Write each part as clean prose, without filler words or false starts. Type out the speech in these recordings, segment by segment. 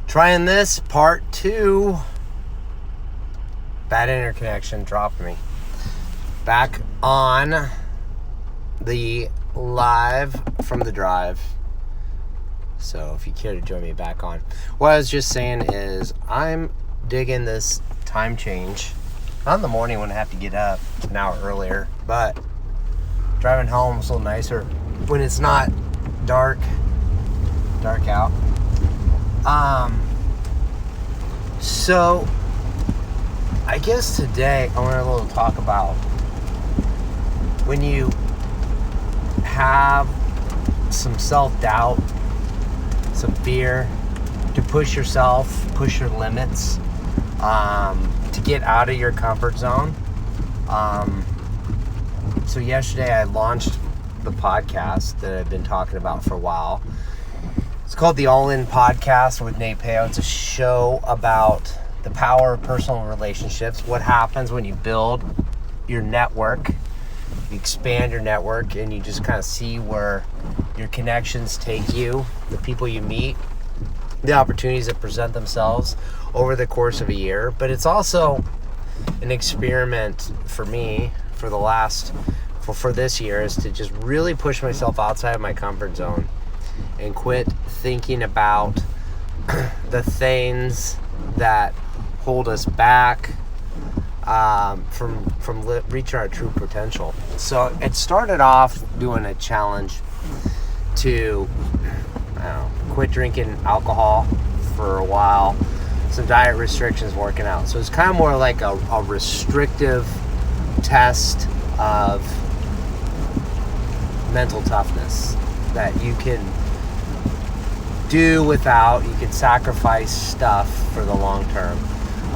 Trying this, part 2. Bad interconnection dropped me. Back on the live from the drive. So if you care to join me back on. What I was just saying is I'm digging this time change. Not in the morning when I have to get up an hour earlier, but driving home is a little nicer when it's not dark out. So I guess today I want a little talk about when you have some self-doubt, some fear to push yourself, push your limits, to get out of your comfort zone. So yesterday I launched the podcast that I've been talking about for a while. It's called the All In Podcast with Nate Peo. It's a show about the power of personal relationships, what happens when you build your network, you expand your network, and you just kind of see where your connections take you, the people you meet, the opportunities that present themselves over the course of a year. But it's also an experiment for me for this year is to just really push myself outside of my comfort zone and quit thinking about the things that hold us back from reaching our true potential. So it started off doing a challenge to quit drinking alcohol for a while, some diet restrictions, working out. So it's kind of more like a restrictive test of mental toughness that you can do without. You can sacrifice stuff for the long term.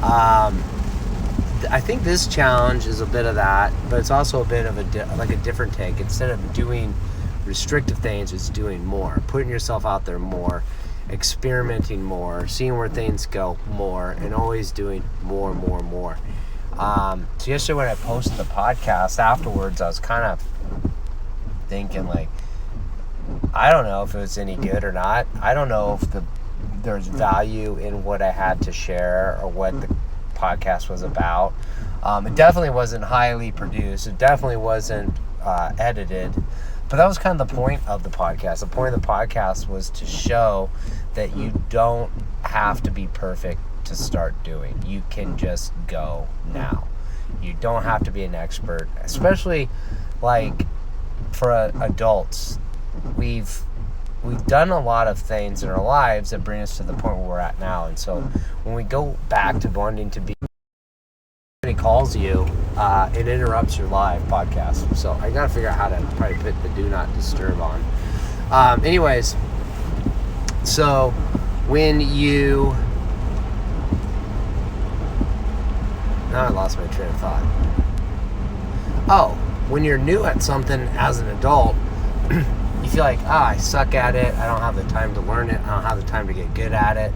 I think this challenge is a bit of that, but it's also a bit of a different take. Instead of doing restrictive things, it's doing more, putting yourself out there more, experimenting more, seeing where things go more, and always doing more. So yesterday when I posted the podcast afterwards, I was kind of thinking like, I don't know if it was any good or not. I don't know if there's value in what I had to share or what the podcast was about. It definitely wasn't highly produced. It definitely wasn't edited. But that was kind of the point of the podcast. The point of the podcast was to show that you don't have to be perfect to start doing. You can just go now. You don't have to be an expert, especially like for adults. We've done a lot of things in our lives that bring us to the point where we're at now. And so when we go back to wanting to be, somebody calls you, it interrupts your live podcast. So I got to figure out how to probably put the do not disturb on. Anyways, so when you... Now I lost my train of thought. Oh, when you're new at something as an adult, you feel like, I suck at it. I don't have the time to learn it. I don't have the time to get good at it.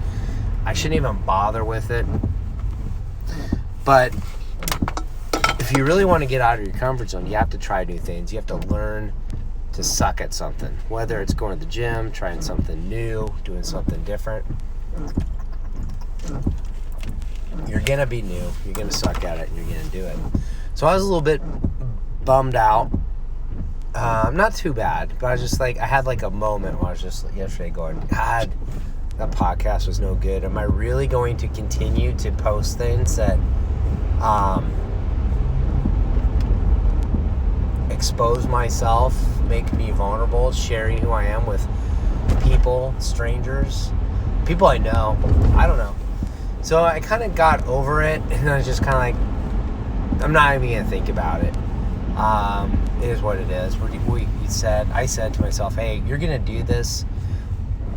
I shouldn't even bother with it. But if you really want to get out of your comfort zone, you have to try new things. You have to learn to suck at something. Whether it's going to the gym, trying something new, doing something different. You're going to be new. You're going to suck at it, and you're going to do it. So I was a little bit bummed out. Not too bad, but I was just like, I had like a moment where I was just yesterday going, God, that podcast was no good. Am I really going to continue to post things that expose myself, make me vulnerable, sharing who I am with people, strangers, people I know? I don't know. So I kind of got over it, and I was just kind of like, I'm not even going to think about it. It is what it is. I said to myself, hey, you're going to do this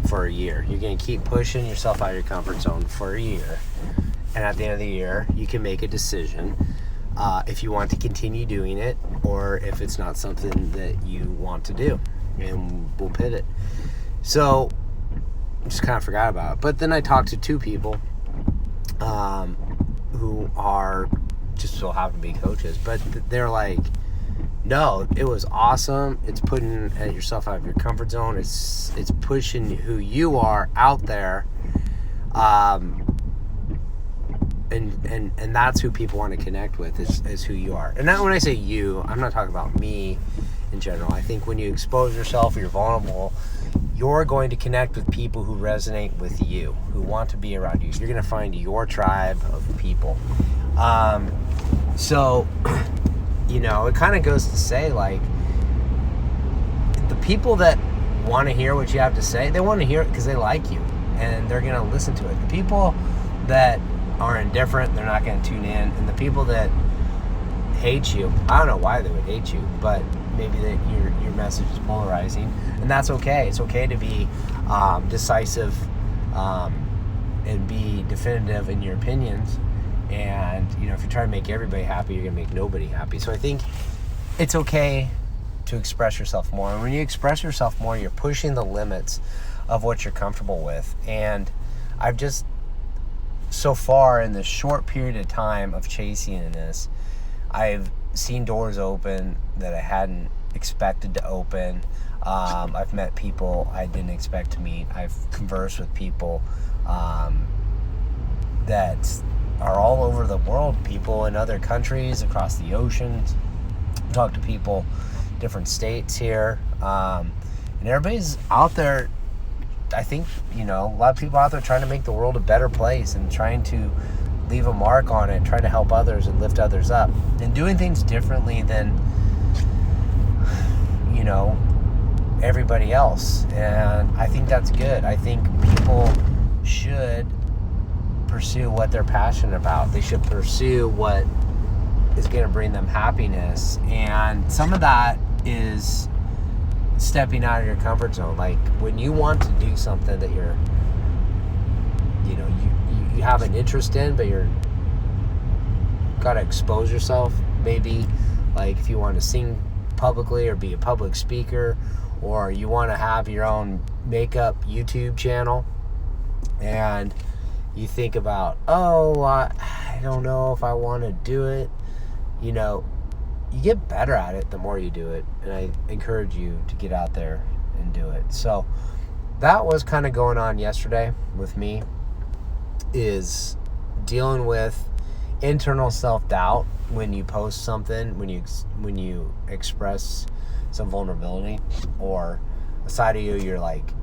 for a year. You're going to keep pushing yourself out of your comfort zone for a year. And at the end of the year, you can make a decision if you want to continue doing it or if it's not something that you want to do. And we'll pivot. So, just kind of forgot about it. But then I talked to two people who are just so happen to be coaches. But they're like, no, it was awesome. It's putting yourself out of your comfort zone. It's pushing who you are out there. And that's who people want to connect with is who you are. And now when I say you, I'm not talking about me in general. I think when you expose yourself, you're vulnerable, you're going to connect with people who resonate with you, who want to be around you. You're going to find your tribe of people. So, it kind of goes to say, like, the people that want to hear what you have to say, they want to hear it because they like you, and they're going to listen to it. The people that are indifferent, they're not going to tune in. And the people that hate you, I don't know why they would hate you, but maybe that your message is polarizing, and that's okay. It's okay to be decisive and be definitive in your opinions. And if you try to make everybody happy, you're gonna make nobody happy. So I think it's okay to express yourself more, and when you express yourself more, you're pushing the limits of what you're comfortable with. And I've just, so far in this short period of time of chasing in this, I've seen doors open that I hadn't expected to open. I've met people I didn't expect to meet. I've conversed with people that are all over the world, people in other countries, across the oceans. Talk to people, different states here. And everybody's out there, I think, a lot of people out there trying to make the world a better place and trying to leave a mark on it, trying to help others and lift others up, and doing things differently than everybody else. And I think that's good. I think people should pursue what they're passionate about. They should pursue what is going to bring them happiness, and some of that is stepping out of your comfort zone. Like when you want to do something that you're you have an interest in, but you're got to expose yourself. Maybe like if you want to sing publicly or be a public speaker, or you want to have your own makeup YouTube channel, and you think about, I don't know if I want to do it. You get better at it the more you do it, and I encourage you to get out there and do it. So that was kind of going on yesterday with me, is dealing with internal self-doubt when you post something, when you express some vulnerability or a side of you're like,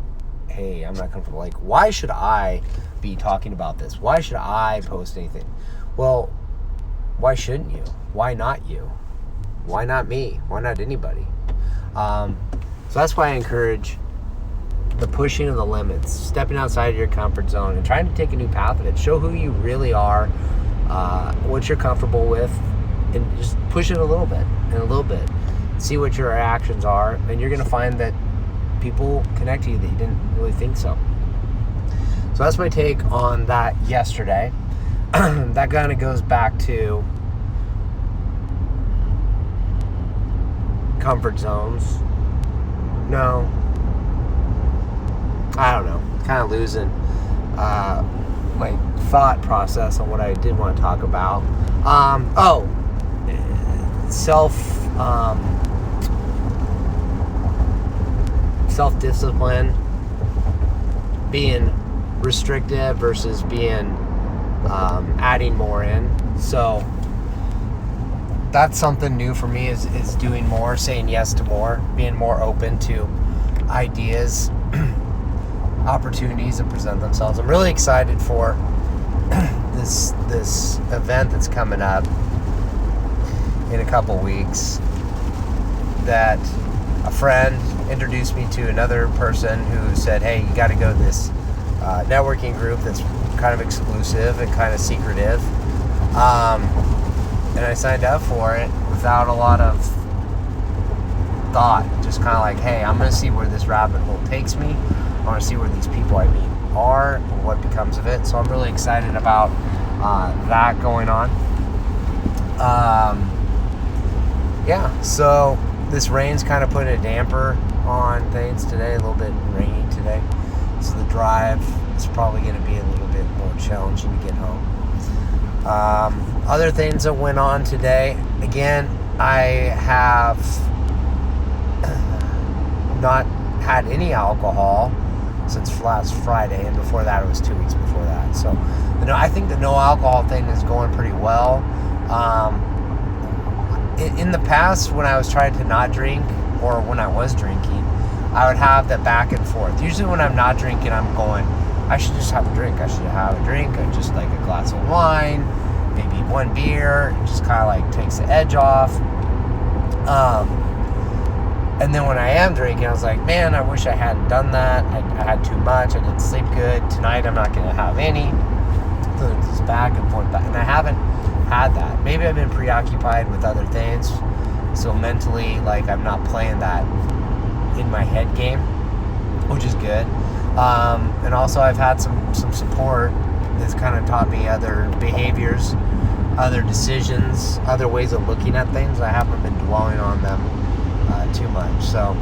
hey, I'm not comfortable. Like, why should I be talking about this? Why should I post anything? Well, why shouldn't you? Why not you? Why not me? Why not anybody? So that's why I encourage the pushing of the limits, stepping outside of your comfort zone and trying to take a new path of it. Show who you really are, what you're comfortable with, and just push it a little bit and a little bit. See what your reactions are, and you're going to find that people connect to you that you didn't really think so. So that's my take on that yesterday. That kind of goes back to comfort zones. No, I don't know. Kind of losing my thought process on what I did want to talk about. Self-discipline, being restrictive versus being adding more in. So that's something new for me, is doing more, saying yes to more, being more open to ideas, opportunities that present themselves. I'm really excited for this event that's coming up in a couple weeks, that a friend introduced me to another person who said, hey, you got to go to this networking group that's kind of exclusive and kind of secretive. And I signed up for it without a lot of thought, just kind of like, hey, I'm going to see where this rabbit hole takes me. I want to see where these people I meet are and what becomes of it. So I'm really excited about that going on. So this rain's kind of putting a damper on things today, a little bit rainy today. So the drive is probably going to be a little bit more challenging to get home. Other things that went on today, again, I have not had any alcohol since last Friday, and before that it was 2 weeks before that. So, I think the no alcohol thing is going pretty well. In the past, when I was trying to not drink, or when I was drinking, I would have that back and forth. Usually when I'm not drinking, I'm going, I should just have a drink. I should have a drink. I just like a glass of wine, maybe one beer. It just kind of like takes the edge off. And then when I am drinking, I was like, man, I wish I hadn't done that. I had too much. I didn't sleep good. Tonight I'm not going to have any. So it's just back and forth. And I haven't had that. Maybe I've been preoccupied with other things. So mentally, like, I'm not playing that in my head game, which is good. And also I've had some support that's kind of taught me other behaviors, other decisions, other ways of looking at things. I haven't been dwelling on them too much. So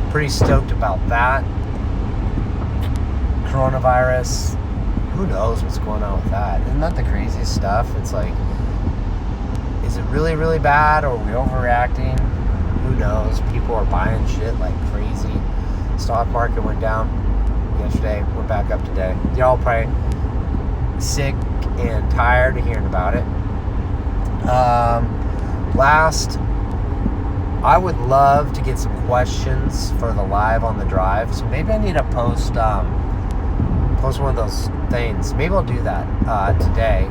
pretty stoked about that. Coronavirus, who knows what's going on with that? Isn't that the craziest stuff? It's like, is it really, really bad, or are we overreacting? Who knows? People are buying shit like crazy. Stock market went down yesterday. We're back up today. Y'all probably sick and tired of hearing about it. Last, I would love to get some questions for the live on the drive. So maybe I need to post one of those things. Maybe I'll do that today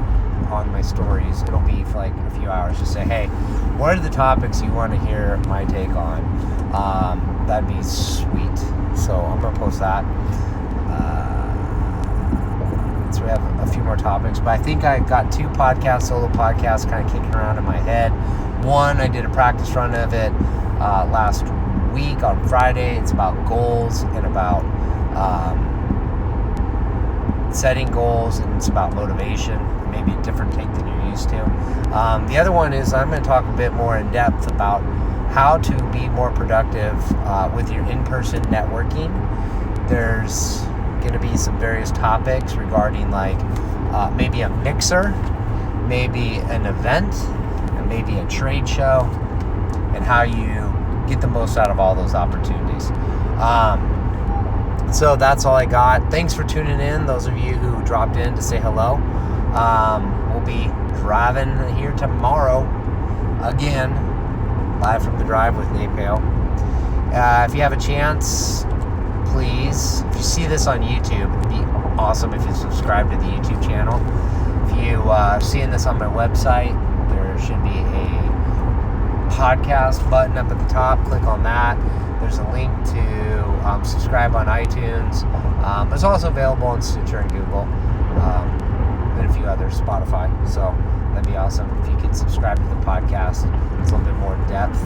on my stories. It'll be for like a few hours. Just say, hey, what are the topics you want to hear my take on? That'd be sweet. So I'm gonna post that. So we have a few more topics, but I think I got 2 solo podcasts kind of kicking around in my head. One, I did a practice run of it last week on Friday. It's about goals and about setting goals, and it's about motivation, maybe a different take than you're used to. The other one is I'm going to talk a bit more in depth about how to be more productive with your in-person networking. There's going to be some various topics regarding like maybe a mixer, maybe an event, and maybe a trade show, and how you get the most out of all those opportunities. So that's all I got. Thanks for tuning in, those of you who dropped in to say hello. We'll be driving here tomorrow again, live from the drive with Nate Pale. If you have a chance, please, if you see this on YouTube, it'd be awesome if you subscribe to the YouTube channel. If you are seeing this on my website, there should be a podcast button up at the top. Click on that. There's a link to subscribe on iTunes. It's also available on Stitcher and Google, and a few others, Spotify. So that'd be awesome if you could subscribe to the podcast. It's a little bit more depth.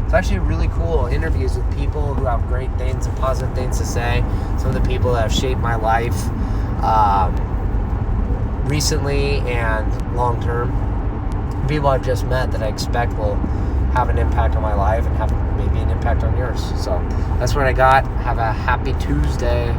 It's actually really cool interviews with people who have great things and positive things to say. Some of the people that have shaped my life recently and long term. People I've just met that I expect will have an impact on my life and have maybe an impact on yours. So that's what I got. Have a happy Tuesday.